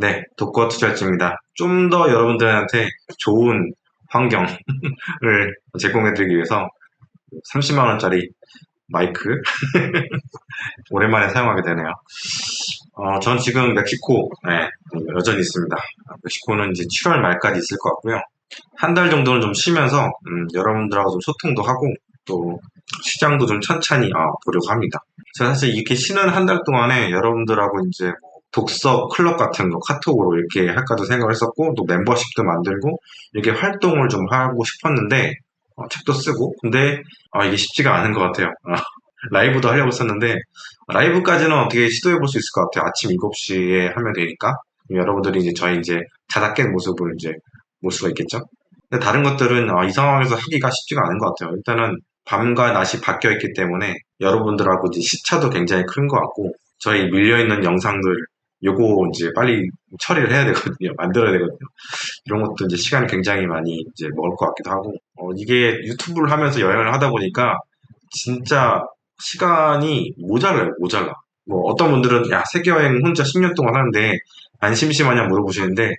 네, 독거 투자일지입니다. 좀 더 여러분들한테 좋은 환경을 제공해드리기 위해서 30만 원짜리 마이크 오랜만에 사용하게 되네요. 전 지금 멕시코, 네, 여전히 있습니다. 멕시코는 이제 7월 말까지 있을 것 같고요. 한 달 정도는 좀 쉬면서 여러분들하고 좀 소통도 하고 또 시장도 좀 천천히 보려고 합니다. 제가 사실 이렇게 쉬는 한 달 동안에 여러분들하고 이제 뭐 독서 클럽 같은 거 카톡으로 이렇게 할까도 생각을 했었고 또 멤버십도 만들고 이렇게 활동을 좀 하고 싶었는데 책도 쓰고 근데 이게 쉽지가 않은 것 같아요. 라이브도 하려고 했었는데 라이브까지는 어떻게 시도해 볼 수 있을 것 같아요. 아침 7시에 하면 되니까 여러분들이 이제 저희 이제 자다 깬 모습을 이제 볼 수가 있겠죠. 근데 다른 것들은 이 상황에서 하기가 쉽지가 않은 것 같아요. 일단은 밤과 낮이 바뀌어 있기 때문에 여러분들하고 이제 시차도 굉장히 큰 것 같고 저희 밀려있는 영상들 요거 이제 빨리 처리를 해야 되거든요. 만들어야 되거든요. 이런 것도 이제 시간이 굉장히 많이 이제 먹을 것 같기도 하고 이게 유튜브를 하면서 여행을 하다 보니까 진짜 시간이 모자라. 뭐 어떤 분들은 야 세계 여행 혼자 10년 동안 하는데 안 심심하냐 물어보시는데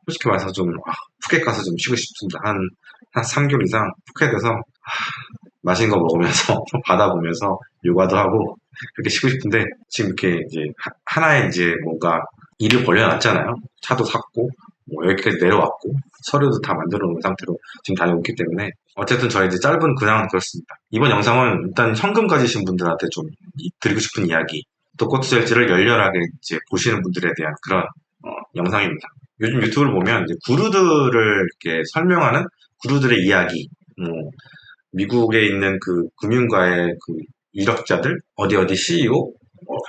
솔직히 말해서 좀 푸켓 가서 좀 쉬고 싶습니다. 한 3개월 이상 푸켓에서 맛있는 거 먹으면서 바다 보면서 요가도 하고 그렇게 쉬고 싶은데 지금 이렇게 이제 하나의 이제 뭔가 일을 벌려놨잖아요. 차도 샀고 뭐 여기까지 내려왔고 서류도 다 만들어 놓은 상태로 지금 다니고 있기 때문에 어쨌든 저희 이제 짧은 근황은 그렇습니다. 이번 영상은 일단 현금 가지신 분들한테 좀 드리고 싶은 이야기 또 꽃투자일지를 열렬하게 이제 보시는 분들에 대한 그런 영상입니다. 요즘 유튜브를 보면 이제 구루들을 이렇게 설명하는 구루들의 이야기 뭐 미국에 있는 그 금융가의 그 유력자들, 어디 어디 CEO,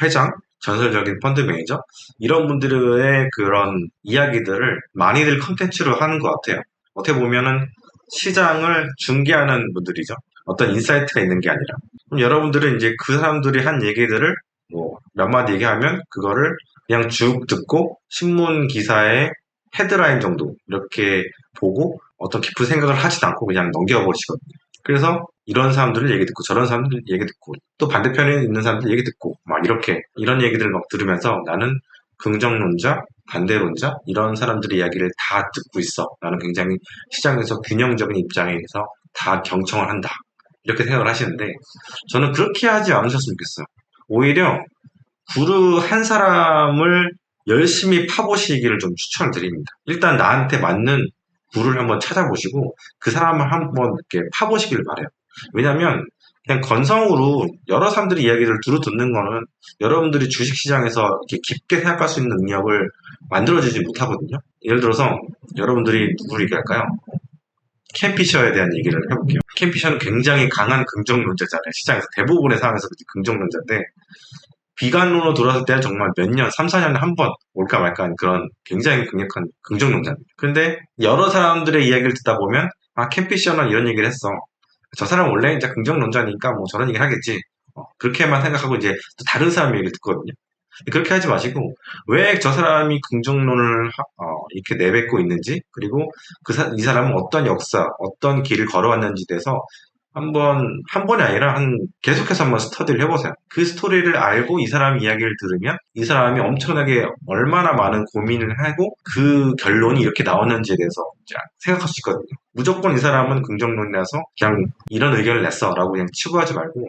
회장, 전설적인 펀드 매니저 이런 분들의 그런 이야기들을 많이들 컨텐츠로 하는 것 같아요. 어떻게 보면은 시장을 중개하는 분들이죠. 어떤 인사이트가 있는 게 아니라. 그럼 여러분들은 이제 그 사람들이 한 얘기들을 뭐 몇 마디 얘기하면 그거를 그냥 쭉 듣고 신문 기사의 헤드라인 정도 이렇게 보고 어떤 깊은 생각을 하지도 않고 그냥 넘겨버리시거든요. 그래서 이런 사람들을 얘기 듣고 저런 사람들 얘기 듣고 또 반대편에 있는 사람들 얘기 듣고 막 이렇게 이런 얘기들을 막 들으면서 나는 긍정론자, 반대론자 이런 사람들의 이야기를 다 듣고 있어. 나는 굉장히 시장에서 균형적인 입장에서 다 경청을 한다. 이렇게 생각을 하시는데 저는 그렇게 하지 않으셨으면 좋겠어요. 오히려 구루 한 사람을 열심히 파보시기를 좀 추천을 드립니다. 일단 나한테 맞는 구루를 한번 찾아보시고 그 사람을 한번 이렇게 파보시길 바래요. 왜냐면 그냥 건성으로 여러 사람들의 이야기를 두루 듣는 거는 여러분들이 주식시장에서 이렇게 깊게 생각할 수 있는 능력을 만들어주지 못하거든요. 예를 들어서 여러분들이 누구를 얘기할까요? 캔 피셔에 대한 얘기를 해볼게요. 캔 피셔는 굉장히 강한 긍정론자잖아요. 시장에서 대부분의 상황에서 긍정론자인데 비관론으로 돌아설 때는 정말 몇 년, 3, 4년에 한 번 올까 말까 하는 그런 굉장히 강력한 긍정론자입니다. 그런데 여러 사람들의 이야기를 듣다 보면 캠피셔는 이런 얘기를 했어. 저 사람 원래 이제 긍정론자니까 뭐 저런 얘기를 하겠지. 그렇게만 생각하고 이제 또 다른 사람 얘기를 듣거든요. 그렇게 하지 마시고 왜 저 사람이 긍정론을 이렇게 내뱉고 있는지 그리고 이 사람은 어떤 역사, 어떤 길을 걸어왔는지 대해서 한 번이 아니라 계속해서 한번 스터디를 해보세요. 그 스토리를 알고 이 사람 이야기를 들으면 이 사람이 엄청나게 얼마나 많은 고민을 하고 그 결론이 이렇게 나왔는지에 대해서 이제 생각할 수 있거든요. 무조건 이 사람은 긍정론이라서 그냥 이런 의견을 냈어 라고 그냥 치부하지 말고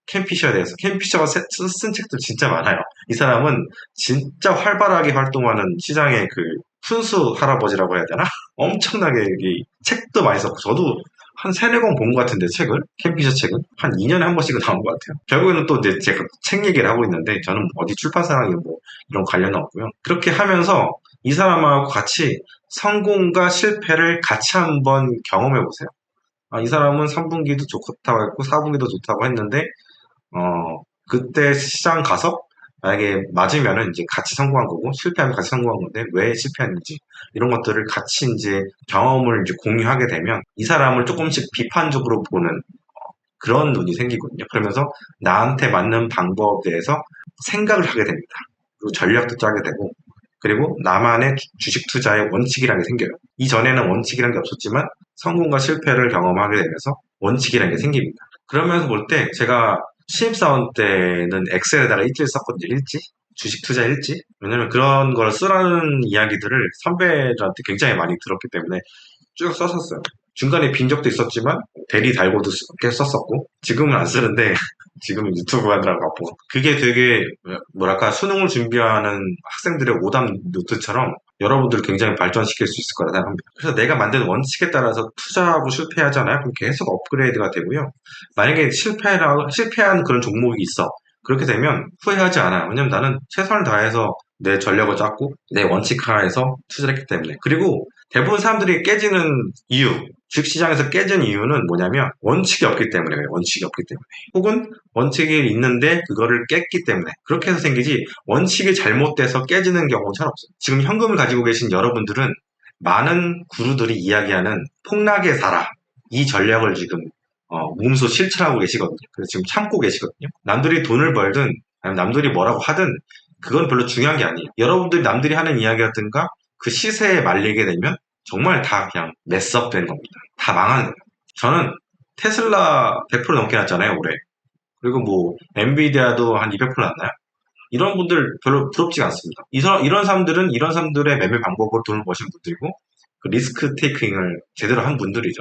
캔 피셔에 대해서 캔 피셔가 쓴 책들 진짜 많아요. 이 사람은 진짜 활발하게 활동하는 시장의 그 순수 할아버지라고 해야 되나? 엄청나게 책도 많이 썼고 저도 한 세네 권 본 것 같은데 책을 캔 피셔 책은 한 2년에 한 번씩은 나온 것 같아요. 결국에는 또 이제 제가 책 얘기를 하고 있는데 저는 어디 출판사랑 뭐 이런 관련은 없고요. 그렇게 하면서 이 사람하고 같이 성공과 실패를 같이 한번 경험해 보세요. 이 사람은 3분기도 좋다고 했고 4분기도 좋다고 했는데 그때 시장 가서 만약에 맞으면은 이제 같이 성공한 거고 실패하면 같이 성공한 건데 왜 실패했는지 이런 것들을 같이 이제 경험을 이제 공유하게 되면 이 사람을 조금씩 비판적으로 보는 그런 눈이 생기거든요. 그러면서 나한테 맞는 방법에 대해서 생각을 하게 됩니다. 그리고 전략도 짜게 되고 그리고 나만의 주식 투자의 원칙이라는 게 생겨요. 이전에는 원칙이라는 게 없었지만 성공과 실패를 경험하게 되면서 원칙이라는 게 생깁니다. 그러면서 볼 때 제가 신입사원 때는 엑셀에다가 일지를 썼거든요. 일지. 주식 투자 일지? 왜냐면 그런 걸 쓰라는 이야기들을 선배들한테 굉장히 많이 들었기 때문에 쭉 썼었어요. 중간에 빈 적도 있었지만 대리 달고도 꽤 썼었고 지금은 안 쓰는데 지금은 유튜브 하느라고 바쁘고 그게 되게 뭐랄까 수능을 준비하는 학생들의 오답 노트처럼 여러분들을 굉장히 발전시킬 수 있을 거라 생각합니다. 그래서 내가 만든 원칙에 따라서 투자하고 실패하잖아요. 그럼 계속 업그레이드가 되고요. 만약에 실패한 그런 종목이 있어. 그렇게 되면 후회하지 않아요. 왜냐면 나는 최선을 다해서 내 전략을 짰고 내 원칙 하에서 투자를 했기 때문에. 그리고 대부분 사람들이 깨지는 이유, 주식시장에서 깨진 이유는 뭐냐면 원칙이 없기 때문에 그래요. 원칙이 없기 때문에. 혹은 원칙이 있는데 그거를 깼기 때문에. 그렇게 해서 생기지 원칙이 잘못돼서 깨지는 경우는 잘 없어요. 지금 현금을 가지고 계신 여러분들은 많은 구루들이 이야기하는 폭락의 사라. 이 전략을 지금 몸소 실천하고 계시거든요. 그래서 지금 참고 계시거든요. 남들이 돈을 벌든 아니면 남들이 뭐라고 하든 그건 별로 중요한 게 아니에요. 여러분들이 남들이 하는 이야기라든가 그 시세에 말리게 되면 정말 다 그냥 메스업 되는 겁니다. 다 망하는 거예요. 저는 테슬라 100% 넘게 났잖아요, 올해. 그리고 뭐 엔비디아도 한 200% 났나요? 이런 분들 별로 부럽지가 않습니다. 이런 사람들은 이런 사람들의 매매 방법으로 돈을 버신 분들이고 그 리스크 테이킹을 제대로 한 분들이죠.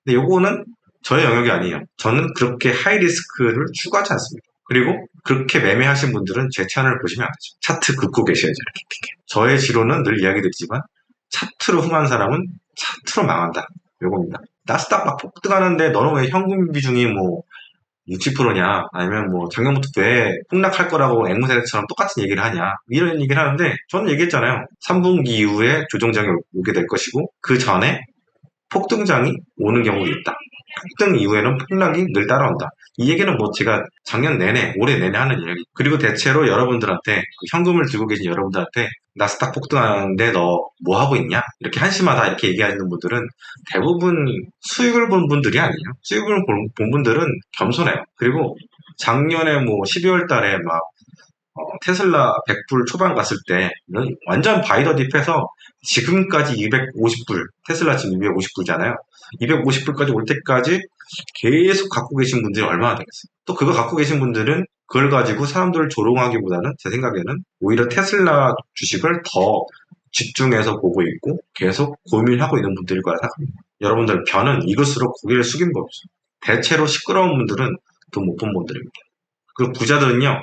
근데 요거는 저의 영역이 아니에요. 저는 그렇게 하이 리스크를 추구하지 않습니다. 그리고 그렇게 매매하신 분들은 제 채널을 보시면 안 되죠. 차트 긋고 계셔야죠. 이렇게. 저의 지론은 늘 이야기 드리지만 차트로 흥한 사람은 차트로 망한다. 요겁니다. 나스닥 막 폭등하는데 너는 왜 현금 비중이 뭐 60%냐 아니면 뭐 작년부터 왜 폭락할 거라고 앵무새처럼 똑같은 얘기를 하냐 이런 얘기를 하는데 저는 얘기했잖아요. 3분기 이후에 조정장이 오게 될 것이고 그 전에 폭등장이 오는 경우도 있다. 폭등 이후에는 폭락이 늘 따라온다. 이 얘기는 뭐 제가 작년 내내, 올해 내내 하는 이야기. 그리고 대체로 여러분들한테, 그 현금을 들고 계신 여러분들한테 나스닥 폭등하는데 너 뭐 하고 있냐? 이렇게 한심하다 이렇게 얘기하는 분들은 대부분 수익을 본 분들이 아니에요. 수익을 본 분들은 겸손해요. 그리고 작년에 뭐 12월 달에 막 테슬라 100불 초반 갔을 때 완전 바이더 딥해서 지금까지 250불, 테슬라 지금 250불잖아요. 250불까지 올 때까지 계속 갖고 계신 분들이 얼마나 되겠어요. 또 그거 갖고 계신 분들은 그걸 가지고 사람들을 조롱하기보다는 제 생각에는 오히려 테슬라 주식을 더 집중해서 보고 있고 계속 고민하고 있는 분들일 거라 생각합니다. 여러분들 변은 익을수록 고개를 숙인 법이죠. 대체로 시끄러운 분들은 돈 못 본 분들입니다. 그 부자들은요,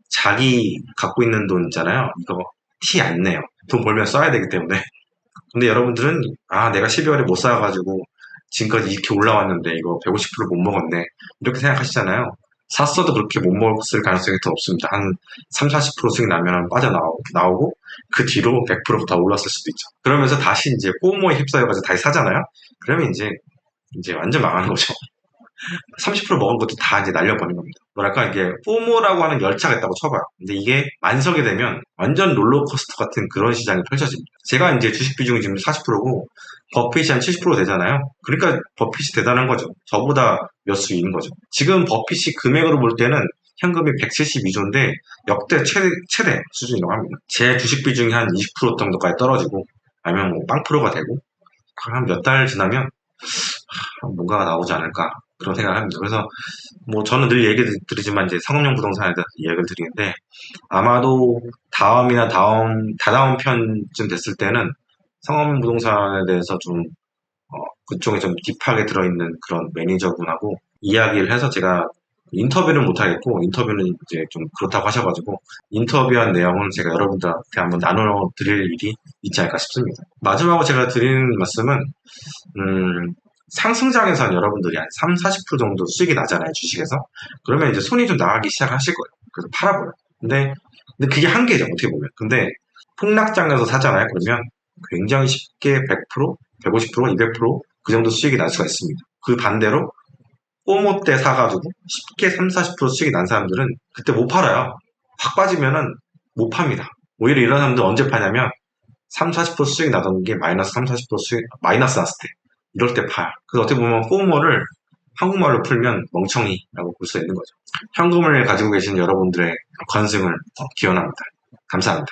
자기 갖고 있는 돈 있잖아요. 이거 티 안 내요. 돈 벌면 써야 되기 때문에. 근데 여러분들은 내가 12월에 못 사가지고 지금까지 이렇게 올라왔는데 이거 150%못 먹었네. 이렇게 생각하시잖아요. 샀어도 그렇게 못 먹었을 가능성이 더 없습니다. 한 3, 40% 수익 나면 빠져나오고 그 뒤로 100%더 올랐을 수도 있죠. 그러면서 다시 이제 포모에 휩싸여가지고 다시 사잖아요. 그러면 이제 완전 망하는 거죠. 30% 먹은 것도 다 이제 날려버린 겁니다. 뭐랄까, 이게 포모라고 하는 열차가 있다고 쳐봐요. 근데 이게 만석이 되면 완전 롤러코스터 같은 그런 시장이 펼쳐집니다. 제가 이제 주식 비중이 지금 40%고, 버핏이 한 70% 되잖아요. 그러니까 버핏이 대단한 거죠. 저보다 몇 수 있는 거죠. 지금 버핏이 금액으로 볼 때는 현금이 172조인데 역대 최대 수준이라고 합니다. 제 주식 비중이 한 20% 정도까지 떨어지고, 아니면 뭐 빵프로가 되고, 한 몇 달 지나면 뭔가가 나오지 않을까. 그런 생각을 합니다. 그래서 뭐 저는 늘 얘기 드리지만 이제 상업용 부동산에 대해서 이야기를 드리는데 아마도 다음이나 다다음 편쯤 됐을 때는 상업용 부동산에 대해서 좀 그쪽에 좀 딥하게 들어있는 그런 매니저분하고 이야기를 해서 제가 인터뷰는 못하겠고 인터뷰는 이제 좀 그렇다고 하셔가지고 인터뷰한 내용을 제가 여러분들한테 한번 나눠드릴 일이 있지 않을까 싶습니다. 마지막으로 제가 드리는 말씀은 상승장에서는 여러분들이 한 3, 40% 정도 수익이 나잖아요, 주식에서. 그러면 이제 손이 좀 나가기 시작하실 거예요. 그래서 팔아버려요. 근데 그게 한계죠, 어떻게 보면. 근데 폭락장에서 사잖아요, 그러면 굉장히 쉽게 100%, 150%, 200%그 정도 수익이 날 수가 있습니다. 그 반대로 포모 때 사가지고 쉽게 3, 40% 수익이 난 사람들은 그때 못 팔아요. 확 빠지면은 못 팝니다. 오히려 이런 사람들 언제 파냐면 3, 40% 수익 나던 게 마이너스 3, 40% 수익, 마이너스 났을 때. 이럴 때 팔. 그래서 어떻게 보면 포모를 한국말로 풀면 멍청이라고 볼 수 있는 거죠. 현금을 가지고 계신 여러분들의 건승을 기원합니다. 감사합니다.